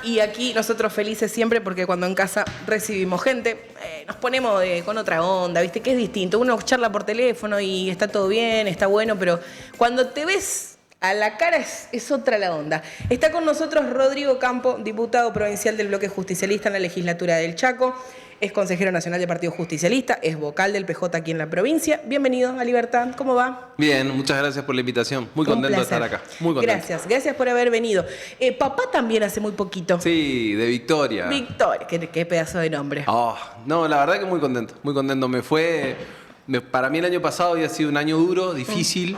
y aquí nosotros felices siempre porque cuando en casa recibimos gente, nos ponemos con otra onda, ¿viste? Que es distinto. Uno charla por teléfono y está todo bien, está bueno, pero cuando te ves a la cara es otra la onda. Está con nosotros Rodrigo Campo, diputado provincial del bloque justicialista en la legislatura del Chaco. Es consejero nacional del Partido Justicialista, es vocal del PJ aquí en la provincia. Bienvenido a Libertad, ¿cómo va? Bien, muchas gracias por la invitación. Muy contento de estar acá. Muy contento. Gracias por haber venido. Papá también hace muy poquito. Sí, de Victoria. Victoria, qué pedazo de nombre. Oh, no, la verdad que muy contento, muy contento. Para mí el año pasado había sido un año duro, difícil.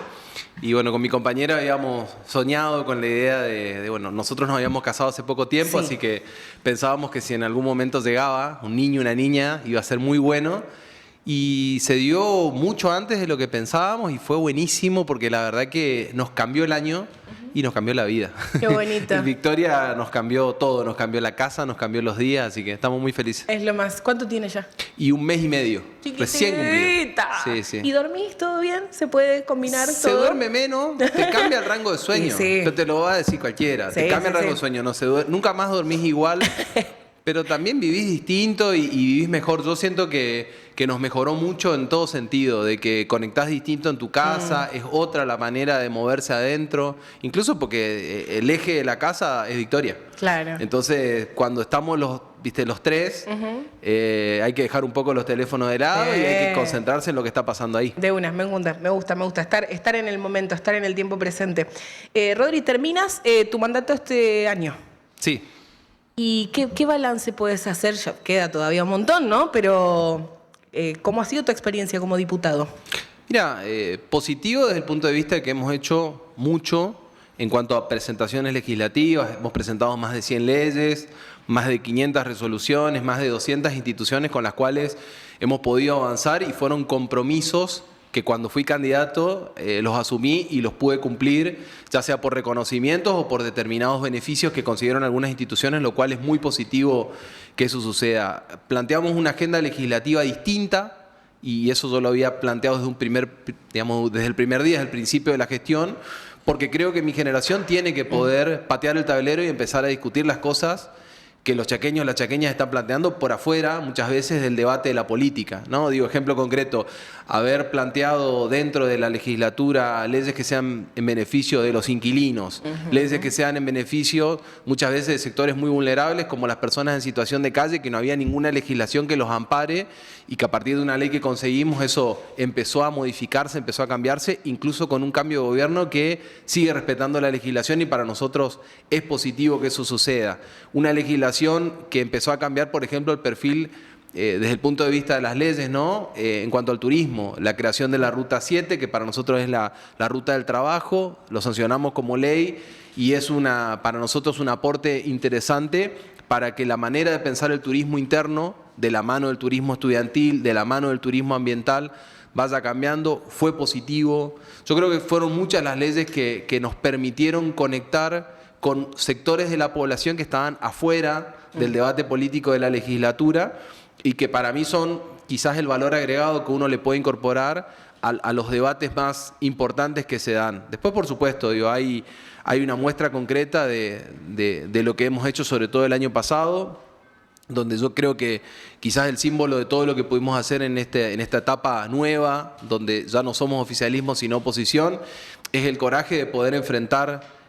Y bueno, con mi compañera habíamos soñado con la idea bueno, nosotros nos habíamos casado hace poco tiempo, Sí. así que pensábamos que si en algún momento llegaba un niño, una niña, iba a ser muy bueno. Y se dio mucho antes de lo que pensábamos y fue buenísimo porque la verdad que nos cambió el año y nos cambió la vida. Qué bonito. Victoria nos cambió todo, nos cambió la casa, nos cambió los días, así que estamos muy felices. Es lo más. ¿Cuánto tiene ya? Y 1 mes y medio, recién cumplido. Sí, sí. ¿Y dormís todo bien? ¿Se puede combinar Se todo? duerme menos, te cambia el rango de sueño. Sí. Yo te lo va a decir cualquiera. Sí, te cambia el sí, rango sí. de sueño. Nunca más dormís igual, pero también vivís distinto y vivís mejor. Yo siento que nos mejoró mucho en todo sentido, de que conectás distinto en tu casa, es otra la manera de moverse adentro, incluso porque el eje de la casa es Victoria. Claro. Entonces, cuando estamos los tres, hay que dejar un poco los teléfonos de lado y hay que concentrarse en lo que está pasando ahí. De una, me gusta. Estar en el momento, estar en el tiempo presente. Rodri, terminas tu mandato este año. Sí. ¿Y qué balance puedes hacer? Ya queda todavía un montón, ¿no? Pero, ¿cómo ha sido tu experiencia como diputado? Mira, positivo desde el punto de vista de que hemos hecho mucho en cuanto a presentaciones legislativas. Hemos presentado más de 100 leyes, más de 500 resoluciones, más de 200 instituciones con las cuales hemos podido avanzar y fueron compromisos que cuando fui candidato los asumí y los pude cumplir, ya sea por reconocimientos o por determinados beneficios que consiguieron algunas instituciones, lo cual es muy positivo que eso suceda. Planteamos una agenda legislativa distinta y eso yo lo había planteado desde el primer día, desde el principio de la gestión, porque creo que mi generación tiene que poder patear el tablero y empezar a discutir las cosas que los chaqueños, las chaqueñas están planteando por afuera muchas veces del debate de la política, ¿no? Digo, ejemplo concreto, haber planteado dentro de la legislatura leyes que sean en beneficio de los inquilinos, leyes que sean en beneficio muchas veces de sectores muy vulnerables como las personas en situación de calle, que no había ninguna legislación que los ampare y que a partir de una ley que conseguimos eso empezó a modificarse, empezó a cambiarse, incluso con un cambio de gobierno que sigue respetando la legislación y para nosotros es positivo que eso suceda. Una legislación que empezó a cambiar, por ejemplo, el perfil desde el punto de vista de las leyes, ¿no? En cuanto al turismo, la creación de la Ruta 7, que para nosotros es la ruta del trabajo, lo sancionamos como ley y es para nosotros un aporte interesante para que la manera de pensar el turismo interno, de la mano del turismo estudiantil, de la mano del turismo ambiental, vaya cambiando. Fue positivo. Yo creo que fueron muchas las leyes que nos permitieron conectar con sectores de la población que estaban afuera del debate político de la legislatura y que para mí son quizás el valor agregado que uno le puede incorporar a los debates más importantes que se dan. Después, por supuesto, hay una muestra concreta de lo que hemos hecho, sobre todo el año pasado, donde yo creo que quizás el símbolo de todo lo que pudimos hacer en esta etapa nueva, donde ya no somos oficialismo sino oposición, es el coraje de poder enfrentar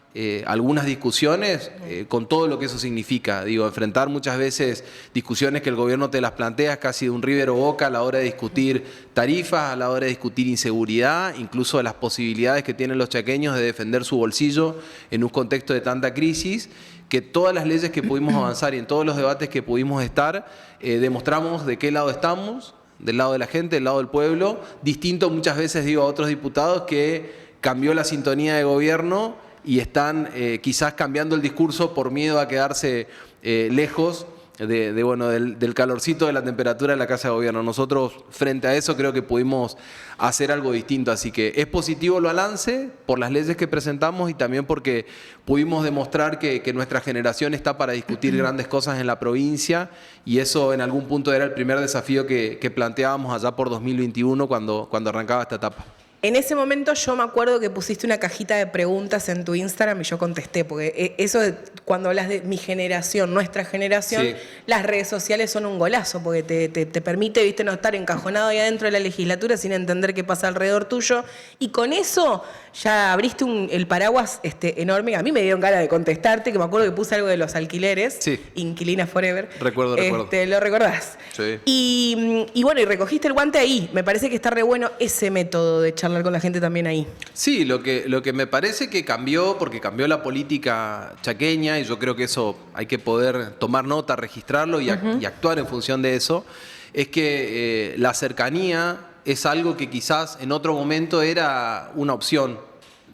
algunas discusiones con todo lo que eso significa. Digo, enfrentar muchas veces discusiones que el gobierno te las plantea casi de un Rivero Boca a la hora de discutir tarifas, a la hora de discutir inseguridad, incluso las posibilidades que tienen los chaqueños de defender su bolsillo en un contexto de tanta crisis, que todas las leyes que pudimos avanzar y en todos los debates que pudimos estar, demostramos de qué lado estamos, del lado de la gente, del lado del pueblo, distinto muchas veces, digo, a otros diputados que cambió la sintonía de gobierno y están quizás cambiando el discurso por miedo a quedarse lejos del calorcito de la temperatura de la Casa de Gobierno. Nosotros, frente a eso, creo que pudimos hacer algo distinto. Así que es positivo el balance por las leyes que presentamos y también porque pudimos demostrar que nuestra generación está para discutir grandes cosas en la provincia y eso en algún punto era el primer desafío que planteábamos allá por 2021 cuando arrancaba esta etapa. En ese momento yo me acuerdo que pusiste una cajita de preguntas en tu Instagram y yo contesté, porque eso cuando hablas de mi generación, nuestra generación, Sí. las redes sociales son un golazo, porque te permite, viste, no estar encajonado ahí adentro de la legislatura sin entender qué pasa alrededor tuyo. Y con eso ya abriste el paraguas enorme. A mí me dieron ganas de contestarte, que me acuerdo que puse algo de los alquileres. Sí. Inquilina Forever. Recuerdo. ¿Lo recordás? Sí. Y bueno, y recogiste el guante ahí. Me parece que está re bueno ese método de charlar con la gente también ahí. Sí, lo que me parece que cambió, porque cambió la política chaqueña, y yo creo que eso hay que poder tomar nota, registrarlo y actuar en función de eso, es que la cercanía es algo que quizás en otro momento era una opción,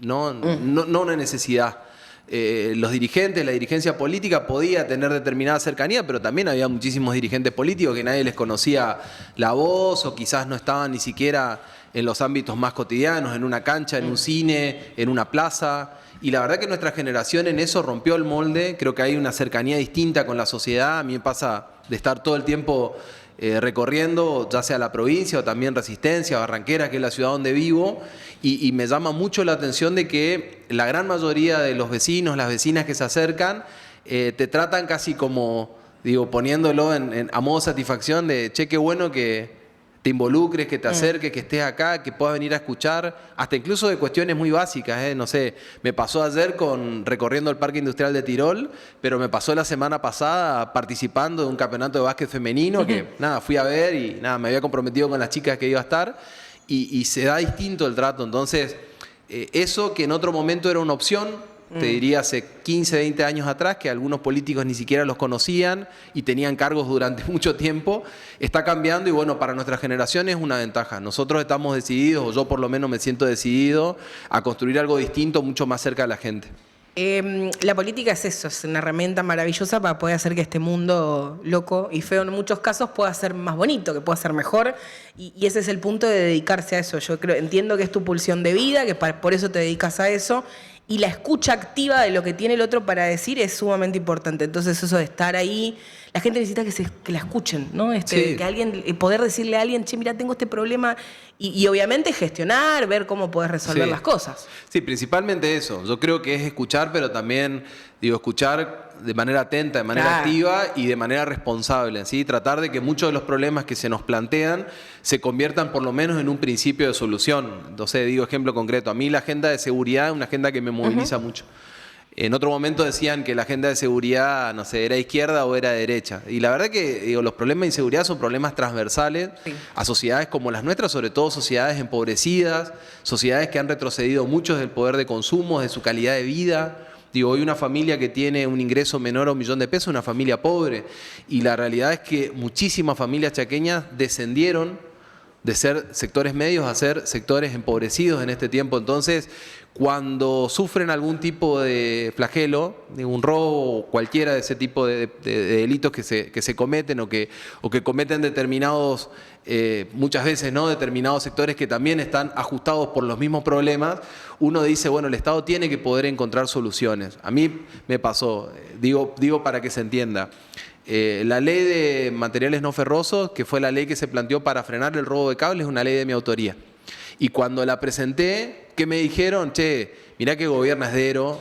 no una necesidad. Los dirigentes, la dirigencia política podía tener determinada cercanía, pero también había muchísimos dirigentes políticos que nadie les conocía la voz, o quizás no estaban ni siquiera en los ámbitos más cotidianos, en una cancha, en un cine, en una plaza. Y la verdad que nuestra generación en eso rompió el molde. Creo que hay una cercanía distinta con la sociedad. A mí me pasa de estar todo el tiempo recorriendo, ya sea la provincia o también Resistencia, Barranquera, que es la ciudad donde vivo, y me llama mucho la atención de que la gran mayoría de los vecinos, las vecinas que se acercan, te tratan casi como, digo, poniéndolo a modo satisfacción de, che, qué bueno que te involucres, que te acerques, que estés acá, que puedas venir a escuchar, hasta incluso de cuestiones muy básicas, no sé, me pasó ayer recorriendo el Parque Industrial de Tirol, pero me pasó la semana pasada participando de un campeonato de básquet femenino, que nada, fui a ver y nada, me había comprometido con las chicas que iba a estar, y se da distinto el trato. Entonces, eso que en otro momento era una opción, te diría hace 15, 20 años atrás, que algunos políticos ni siquiera los conocían y tenían cargos durante mucho tiempo, está cambiando, y bueno, para nuestra generación es una ventaja. Nosotros estamos decididos, o yo por lo menos me siento decidido, a construir algo distinto, mucho más cerca de la gente. La política es eso, es una herramienta maravillosa para poder hacer que este mundo loco y feo en muchos casos pueda ser más bonito, que pueda ser mejor, y ese es el punto de dedicarse a eso. Yo entiendo que es tu pulsión de vida, que por eso te dedicas a eso, y la escucha activa de lo que tiene el otro para decir es sumamente importante. Entonces eso de estar ahí, la gente necesita que la escuchen, ¿no? Sí. Que alguien, poder decirle a alguien, che, mira, tengo este problema, y obviamente gestionar, ver cómo podés resolver las cosas. Sí, principalmente eso. Yo creo que es escuchar, pero también, digo, escuchar de manera atenta, de manera activa y de manera responsable, ¿sí? Tratar de que muchos de los problemas que se nos plantean se conviertan por lo menos en un principio de solución. Entonces, digo, ejemplo concreto, a mí la agenda de seguridad es una agenda que me moviliza mucho. En otro momento decían que la agenda de seguridad, no sé, era izquierda o era derecha. Y la verdad que, digo, los problemas de inseguridad son problemas transversales a sociedades como las nuestras, sobre todo sociedades empobrecidas, sociedades que han retrocedido mucho del poder de consumo, de su calidad de vida. Digo, hoy una familia que tiene un ingreso menor a $1.000.000 es una familia pobre. Y la realidad es que muchísimas familias chaqueñas descendieron de ser sectores medios a ser sectores empobrecidos en este tiempo. Entonces, cuando sufren algún tipo de flagelo, de un robo o cualquiera de ese tipo de delitos que se cometen o que cometen determinados, muchas veces, ¿no?, determinados sectores que también están ajustados por los mismos problemas, uno dice, bueno, el Estado tiene que poder encontrar soluciones. A mí me pasó, digo para que se entienda. La ley de materiales no ferrosos, que fue la ley que se planteó para frenar el robo de cables, es una ley de mi autoría. Y cuando la presenté, ¿qué me dijeron? Che, mirá que gobierna Esdero,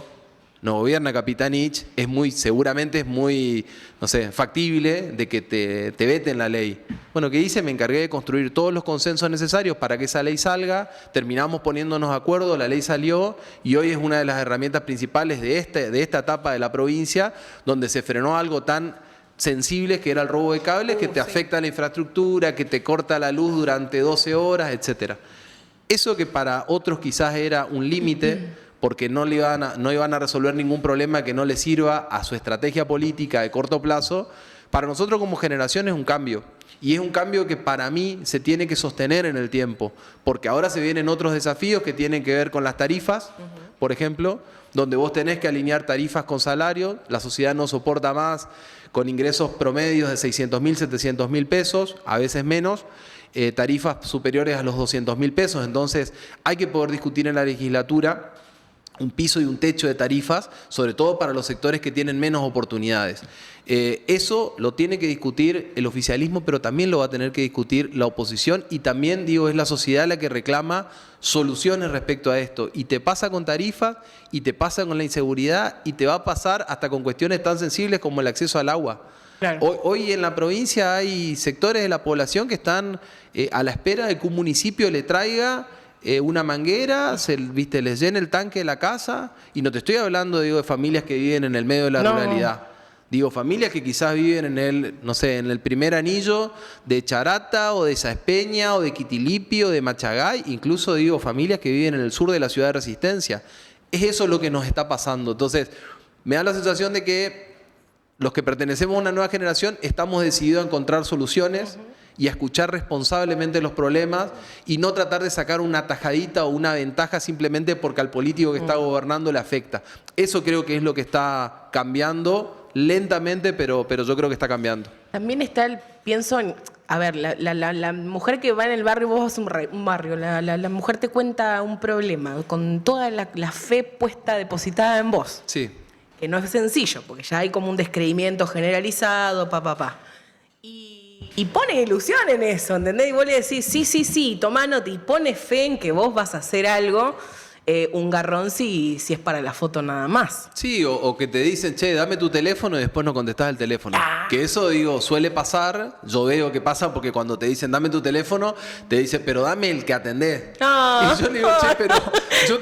no gobierna Capitanich, seguramente es muy, no sé, factible de que te veten la ley. Bueno, ¿qué hice? Me encargué de construir todos los consensos necesarios para que esa ley salga, terminamos poniéndonos de acuerdo, la ley salió y hoy es una de las herramientas principales de esta etapa de la provincia, donde se frenó algo tan sensible que era el robo de cables, que te afecta la infraestructura, que te corta la luz durante 12 horas, etcétera. Eso que para otros quizás era un límite, porque no iban a resolver ningún problema que no le sirva a su estrategia política de corto plazo, para nosotros como generación es un cambio. Y es un cambio que para mí se tiene que sostener en el tiempo, porque ahora se vienen otros desafíos que tienen que ver con las tarifas, por ejemplo, donde vos tenés que alinear tarifas con salarios, la sociedad no soporta más con ingresos promedios de 600.000, 700.000 pesos, a veces menos, tarifas superiores a los 200.000 pesos. Entonces hay que poder discutir en la legislatura un piso y un techo de tarifas, sobre todo para los sectores que tienen menos oportunidades. Eso lo tiene que discutir el oficialismo, pero también lo va a tener que discutir la oposición y también, digo, es la sociedad la que reclama soluciones respecto a esto. Y te pasa con tarifas, y te pasa con la inseguridad, y te va a pasar hasta con cuestiones tan sensibles como el acceso al agua. Claro. Hoy en la provincia hay sectores de la población que están a la espera de que un municipio le traiga una manguera, ¿viste? Les llena el tanque de la casa, y no te estoy hablando, digo, de familias que viven en el medio de la ruralidad. Digo, familias que quizás viven en el, no sé, en el primer anillo de Charata o de Saespeña o de Quitilipi o de Machagay, incluso digo, familias que viven en el sur de la ciudad de Resistencia. Es eso lo que nos está pasando. Entonces, me da la sensación de que los que pertenecemos a una nueva generación estamos decididos a encontrar soluciones y a escuchar responsablemente los problemas y no tratar de sacar una tajadita o una ventaja simplemente porque al político que está gobernando le afecta. Eso creo que es lo que está cambiando lentamente, pero yo creo que está cambiando. También está pienso en, a ver, la mujer que va en el barrio, vos vas a un barrio, la mujer te cuenta un problema con toda la fe puesta, depositada en vos. Sí. Que no es sencillo, porque ya hay como un descreimiento generalizado, Y pone ilusión en eso, ¿entendés? Y vos le decís, sí, tomá nota, y pone fe en que vos vas a hacer algo, un garrón si es para la foto nada más. Sí, o que te dicen, che, dame tu teléfono y después no contestás el teléfono. Que eso, digo, suele pasar, yo veo que pasa porque cuando te dicen, dame tu teléfono, te dicen, pero dame el que atendés. Y yo le digo, che, pero yo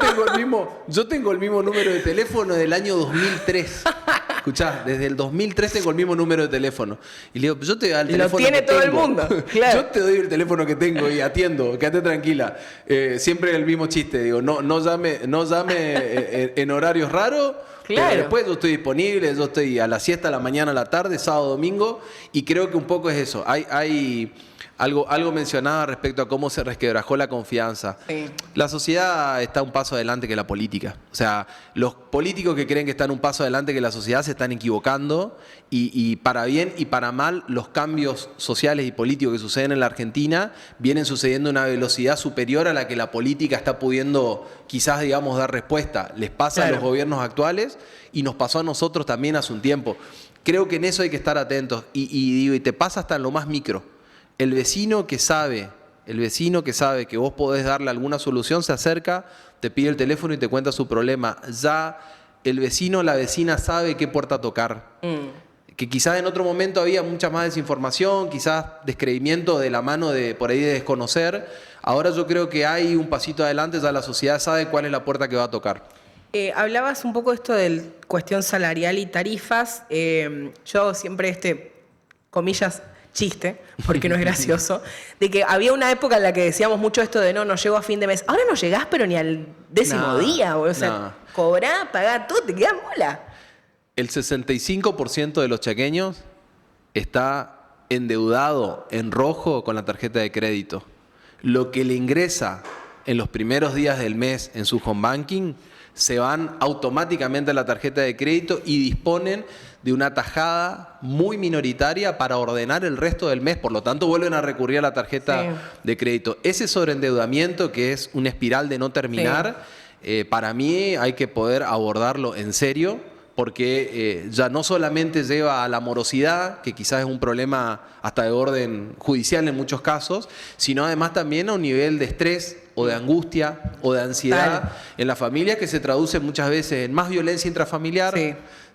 tengo el mismo número de teléfono del año 2003. Escuchá, desde el 2003 tengo el mismo número de teléfono. Y le digo, yo te doy el teléfono. Lo tiene todo el mundo. Claro. Yo te doy el teléfono que tengo y atiendo, quédate tranquila. Siempre el mismo chiste, digo, no llame en horarios raros. Claro. Pero después yo estoy disponible, yo estoy a la siesta, a la mañana, a la tarde, sábado, domingo. Y creo que un poco es eso. Hay algo mencionaba respecto a cómo se resquebrajó la confianza. Sí. La sociedad está un paso adelante que la política. O sea, los políticos que creen que están un paso adelante que la sociedad se están equivocando y para bien y para mal los cambios sociales y políticos que suceden en la Argentina vienen sucediendo a una velocidad superior a la que la política está pudiendo quizás, digamos, dar respuesta. Les pasa a los gobiernos actuales y nos pasó a nosotros también hace un tiempo. Creo que en eso hay que estar atentos y te pasa hasta en lo más micro. El vecino que sabe que vos podés darle alguna solución, se acerca, te pide el teléfono y te cuenta su problema. Ya el vecino o la vecina sabe qué puerta tocar. Que quizás en otro momento había mucha más desinformación, quizás descreimiento de la mano de por ahí de desconocer. Ahora yo creo que hay un pasito adelante, ya la sociedad sabe cuál es la puerta que va a tocar. Hablabas un poco de esto de cuestión salarial y tarifas. Yo siempre comillas, chiste, porque no es gracioso, de que había una época en la que decíamos mucho esto de no llego a fin de mes. Ahora no llegás, pero ni al décimo día. O sea, cobrá, pagá todo, te quedás mola. El 65% de los chaqueños está endeudado en rojo con la tarjeta de crédito. Lo que le ingresa en los primeros días del mes en su home banking se van automáticamente a la tarjeta de crédito y disponen de una tajada muy minoritaria para ordenar el resto del mes. Por lo tanto, vuelven a recurrir a la tarjeta de crédito. Ese sobreendeudamiento, que es una espiral de no terminar, para mí hay que poder abordarlo en serio, porque ya no solamente lleva a la morosidad, que quizás es un problema hasta de orden judicial en muchos casos, sino además también a un nivel de estrés o de angustia o de ansiedad en la familia, que se traduce muchas veces en más violencia intrafamiliar,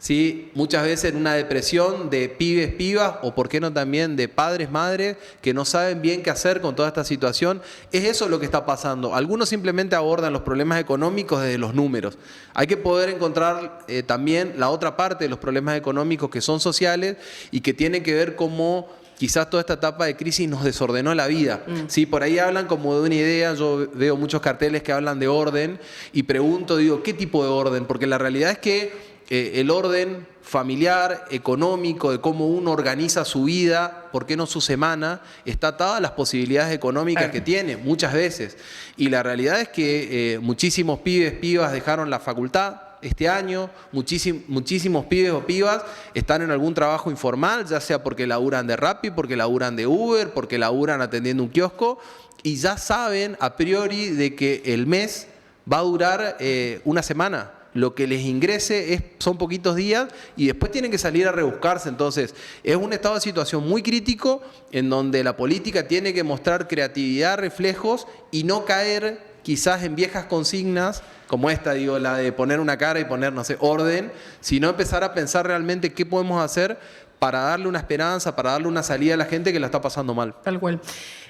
¿sí? Muchas veces en una depresión de pibes, pibas, o por qué no también de padres, madres, que no saben bien qué hacer con toda esta situación. Es eso lo que está pasando. Algunos simplemente abordan los problemas económicos desde los números. Hay que poder encontrar también la otra parte de los problemas económicos que son sociales y que tienen que ver cómo quizás toda esta etapa de crisis nos desordenó la vida. Sí, por ahí hablan como de una idea, yo veo muchos carteles que hablan de orden y pregunto, digo, ¿qué tipo de orden? Porque la realidad es que el orden familiar, económico, de cómo uno organiza su vida, por qué no su semana, está atada a las posibilidades económicas que tiene, muchas veces. Y la realidad es que muchísimos pibes, pibas dejaron la facultad este año, muchísimos pibes o pibas están en algún trabajo informal, ya sea porque laburan de Rappi, porque laburan de Uber, porque laburan atendiendo un kiosco, y ya saben a priori de que el mes va a durar una semana. Lo que les ingrese son poquitos días y después tienen que salir a rebuscarse. Entonces, es un estado de situación muy crítico en donde la política tiene que mostrar creatividad, reflejos y no caer quizás en viejas consignas como esta, digo, la de poner una cara y poner, no sé, orden, sino empezar a pensar realmente qué podemos hacer para darle una esperanza, para darle una salida a la gente que la está pasando mal. Tal cual.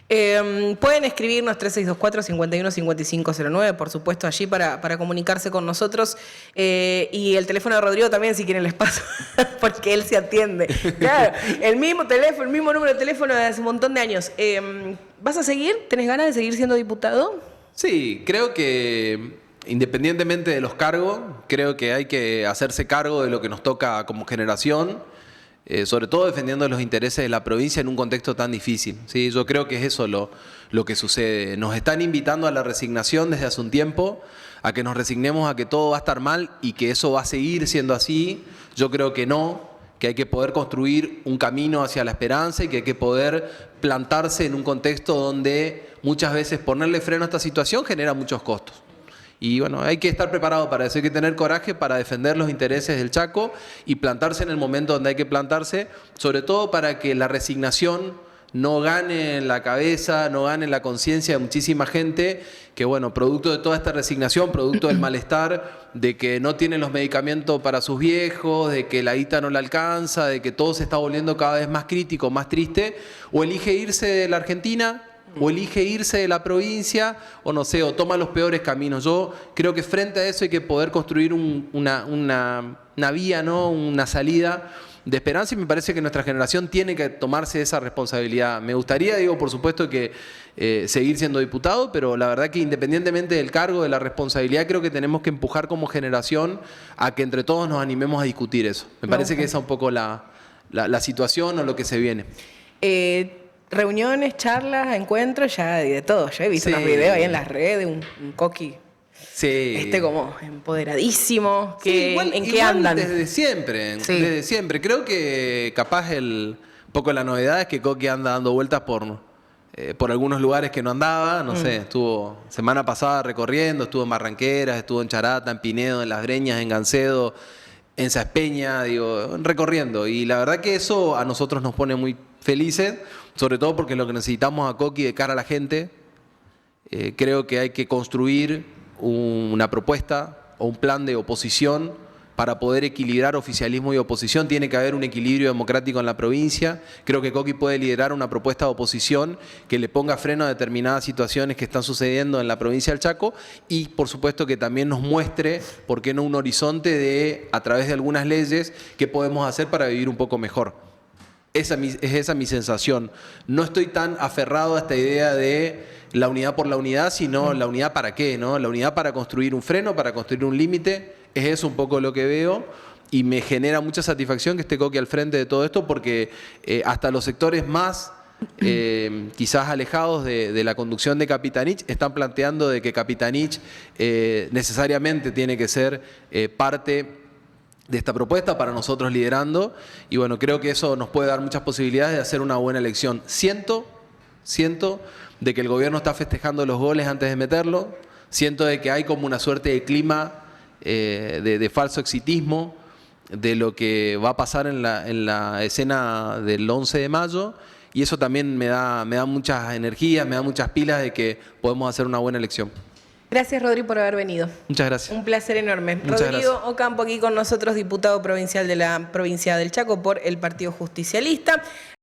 Pueden escribirnos 3624-515509, por supuesto, allí para comunicarse con nosotros. Y el teléfono de Rodrigo también, si quieren les paso, porque él se atiende. Claro, el mismo teléfono, el mismo número de teléfono de hace un montón de años. ¿Vas a seguir? ¿Tenés ganas de seguir siendo diputado? Sí, creo que independientemente de los cargos, creo que hay que hacerse cargo de lo que nos toca como generación. Sobre todo defendiendo los intereses de la provincia en un contexto tan difícil. ¿Sí? Yo creo que es eso lo que sucede. Nos están invitando a la resignación desde hace un tiempo, a que nos resignemos a que todo va a estar mal y que eso va a seguir siendo así. Yo creo que no, que hay que poder construir un camino hacia la esperanza y que hay que poder plantarse en un contexto donde muchas veces ponerle freno a esta situación genera muchos costos. Y bueno, hay que estar preparado para eso, hay que tener coraje para defender los intereses del Chaco y plantarse en el momento donde hay que plantarse, sobre todo para que la resignación no gane en la cabeza, no gane en la conciencia de muchísima gente que, bueno, producto de toda esta resignación, producto del malestar, de que no tienen los medicamentos para sus viejos, de que la guita no le alcanza, de que todo se está volviendo cada vez más crítico, más triste, o elige irse de la Argentina, o elige irse de la provincia, o no sé, o toma los peores caminos. Yo creo que frente a eso hay que poder construir una vía, ¿no? Una salida de esperanza, y me parece que nuestra generación tiene que tomarse esa responsabilidad. Me gustaría, digo, por supuesto que seguir siendo diputado, pero la verdad que independientemente del cargo, de la responsabilidad, creo que tenemos que empujar como generación a que entre todos nos animemos a discutir eso. Me parece que esa es un poco la situación o lo que se viene. Reuniones, charlas, encuentros, ya de todo. Yo he visto unos videos ahí en las redes, un Coqui como empoderadísimo. ¿En qué andan? Desde siempre, desde siempre. Creo que capaz un poco la novedad es que Coqui anda dando vueltas por algunos lugares que no andaba. No sé, estuvo semana pasada recorriendo, estuvo en Barranqueras, estuvo en Charata, en Pinedo, en Las Breñas, en Gancedo, en Saspeña, digo, recorriendo. Y la verdad que eso a nosotros nos pone muy felices, sobre todo porque lo que necesitamos a Coqui de cara a la gente, creo que hay que construir una propuesta o un plan de oposición para poder equilibrar oficialismo y oposición. Tiene que haber un equilibrio democrático en la provincia. Creo que Coqui puede liderar una propuesta de oposición que le ponga freno a determinadas situaciones que están sucediendo en la provincia del Chaco y, por supuesto, que también nos muestre, por qué no, un horizonte de, a través de algunas leyes, qué podemos hacer para vivir un poco mejor. Es esa mi sensación. No estoy tan aferrado a esta idea de la unidad por la unidad, sino la unidad para qué, ¿no? La unidad para construir un freno, para construir un límite. Es eso un poco lo que veo y me genera mucha satisfacción que esté Coqui al frente de todo esto porque hasta los sectores más quizás alejados de la conducción de Capitanich están planteando de que Capitanich necesariamente tiene que ser parte de esta propuesta para nosotros liderando y bueno, creo que eso nos puede dar muchas posibilidades de hacer una buena elección. Siento de que el gobierno está festejando los goles antes de meterlo, siento de que hay como una suerte de clima de falso exitismo de lo que va a pasar en la escena del 11 de mayo y eso también me da muchas energías, me da muchas pilas de que podemos hacer una buena elección. Gracias, Rodri, por haber venido. Muchas gracias. Un placer enorme. Muchas Rodrigo gracias. Ocampo aquí con nosotros, diputado provincial de la provincia del Chaco por el Partido Justicialista.